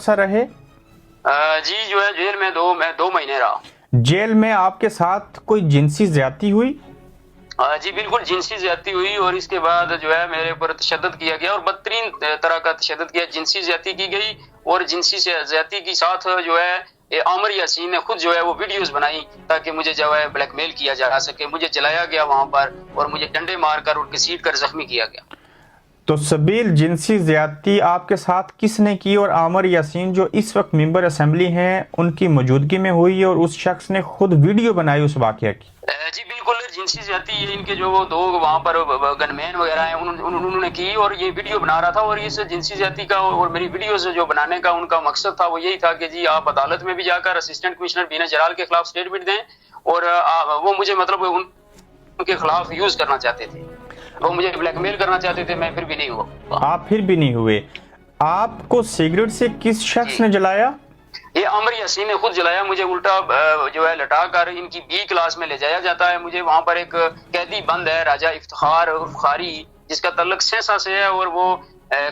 سا رہے؟ جی جو ہے جیل میں دو مہینے رہا۔ جیل میں آپ کے ساتھ کوئی جنسی زیادتی ہوئی؟ جی بالکل جنسی زیادتی ہوئی، اور اس کے بعد جو ہے میرے اوپر تشدد کیا گیا، اور بدترین طرح کا تشدد کیا، جنسی زیادتی کی گئی، اور جنسی زیادتی کے ساتھ جو ہے عامر یاسین نے خود جو ہے وہ ویڈیوز بنائی تاکہ مجھے جو ہے بلیک میل کیا جا سکے، مجھے جلایا گیا وہاں پر، اور مجھے ڈنڈے مار کر اور گھسیٹ کر زخمی کیا گیا۔ تو سبیل جنسی زیادتی آپ کے ساتھ کس نے کی، اور عامر یاسین جو اس وقت ممبر اسمبلی ہیں ان کی موجودگی میں ہوئی، اور اس شخص نے خود ویڈیو بنائی اس واقعہ کی؟ جی بالکل جنسی زیادتی یہ ان کے جو وہ دو وہاں پر گن مین وغیرہ ہیں انہوں نے کی، اور یہ ویڈیو بنا رہا تھا، اور اس جنسی زیادتی کا اور میری ویڈیوز جو بنانے کا ان کا مقصد تھا وہ یہی تھا کہ جی آپ عدالت میں بھی جا کر اسسٹنٹ کمشنر بینا جلال کے خلاف سٹیٹمنٹ دیں، اور وہ مجھے مطلب ان کے خلاف یوز کرنا چاہتے تھے، وہ مجھے بلیک میل کرنا چاہتے تھے، میں پھر بھی نہیں ہوا۔ آپ پھر بھی نہیں ہوئے؟ آپ کو سگریٹ سے کس شخص نے جلایا؟ یہ عامر یاسین نے خود جلایا، مجھے الٹا جو ہے لٹا کر ان کی بی کلاس میں لے جایا جاتا ہے، مجھے وہاں پر ایک قیدی بند ہے راجہ افتخار عرف خاری جس کا تعلق سینسا سے ہے، اور وہ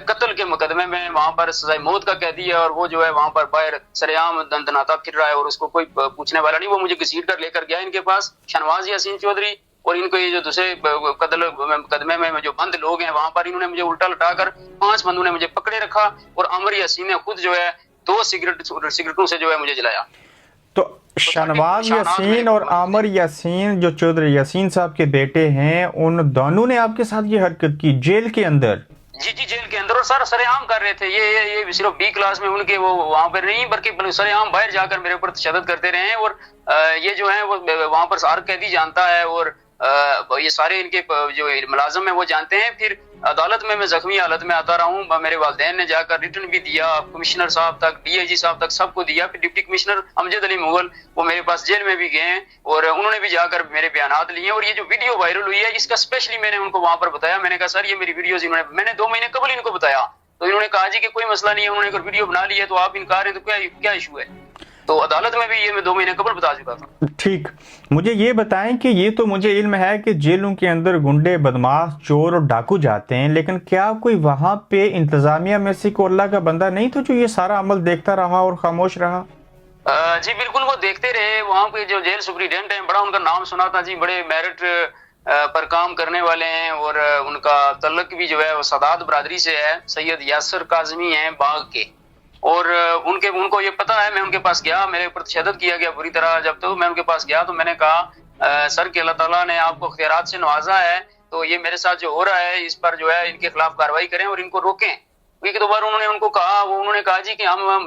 قتل کے مقدمے میں وہاں پر سزائے موت کا قیدی ہے، اور وہ جو ہے وہاں پر باہر سریعام دندناتا پھر رہا ہے، اور اس کو کوئی پوچھنے والا نہیں۔ وہ مجھے گھسیٹ کر لے کر گیا ان کے پاس شنواز یاسین چودھری، اور ان کو یہ جو دوسرے قتل مقدمے میں جو بند لوگ ہیں وہاں پر انہوں نے مجھے الٹا لٹا کر 5 بندوں نے مجھے پکڑے رکھا، اور عامر یاسین نے خود جو ہے 2 سگریٹوں سے جو ہے مجھے جلایا۔ تو شنواز یاسین اور عامر یاسین جو چودھری یاسین صاحب کے بیٹے ہیں، ان دونوں نے آپ کے ساتھ یہ حرکت کی جیل کے اندر؟ جی جیل کے اندر، اور سر سرعام کر رہے تھے، یہ صرف بی کلاس میں ان کے وہ وہاں پر نہیں بلکہ سرعام باہر جا کر میرے اوپر تشدد کرتے رہے ہیں، اور یہ جو ہے وہ وہاں پر ہر قیدی جانتا ہے، اور یہ سارے ان کے جو ملازم ہیں وہ جانتے ہیں۔ پھر عدالت میں زخمی حالت میں آتا رہا ہوں، میرے والدین نے جا کر ریٹرن بھی دیا، کمشنر صاحب تک، ڈی آئی جی صاحب تک سب کو دیا، پھر ڈپٹی کمشنر امجد علی مغل وہ میرے پاس جیل میں بھی گئے ہیں، اور انہوں نے بھی جا کر میرے بیانات لیے، اور یہ جو ویڈیو وائرل ہوئی ہے اس کا اسپیشلی میں نے ان کو وہاں پر بتایا، میں نے کہا سر یہ میری ویڈیوز میں نے 2 مہینے قبل ان کو بتایا، تو انہوں نے کہا جی کہ کوئی مسئلہ نہیں ہے، انہوں نے اگر ویڈیو بنا لی ہے تو آپ انکار ہیں تو کیا ایشو ہے، تو عدالت میں بھی یہ میں 2 مہینے قبل بتا چکا تھا۔ ٹھیک، مجھے یہ بتائیں کہ یہ تو مجھے علم ہے کہ جیلوں کے اندر گنڈے، بدماش، چور اور ڈاکو جاتے ہیں، لیکن کیا کوئی وہاں پہ انتظامیہ میں سے کوئی اللہ کا بندہ نہیں تھا جو یہ سارا عمل دیکھتا رہا اور خاموش رہا؟ جی بالکل وہ دیکھتے رہے، وہاں پہ جو جیل سپریڈنٹ ہیں بڑا ان کا نام سنا تھا جی، بڑے میرٹ پر کام کرنے والے ہیں، اور ان کا تعلق بھی جو ہے وہ سادات برادری سے ہے، سید یاسر کاظمی ہیں باغ کے، اور ان کو یہ پتا ہے، میں ان کے پاس گیا، میرے اوپر تشدد کیا گیا بری طرح، جب تو میں ان کے پاس گیا تو میں نے کہا سر کہ اللہ تعالیٰ نے آپ کو اختیارات سے نوازا ہے، تو یہ میرے ساتھ جو ہو رہا ہے اس پر جو ہے ان کے خلاف کارروائی کریں اور ان کو روکیں، کیونکہ 2 بار انہوں نے ان کو کہا، انہوں نے کہا جی کہ ہم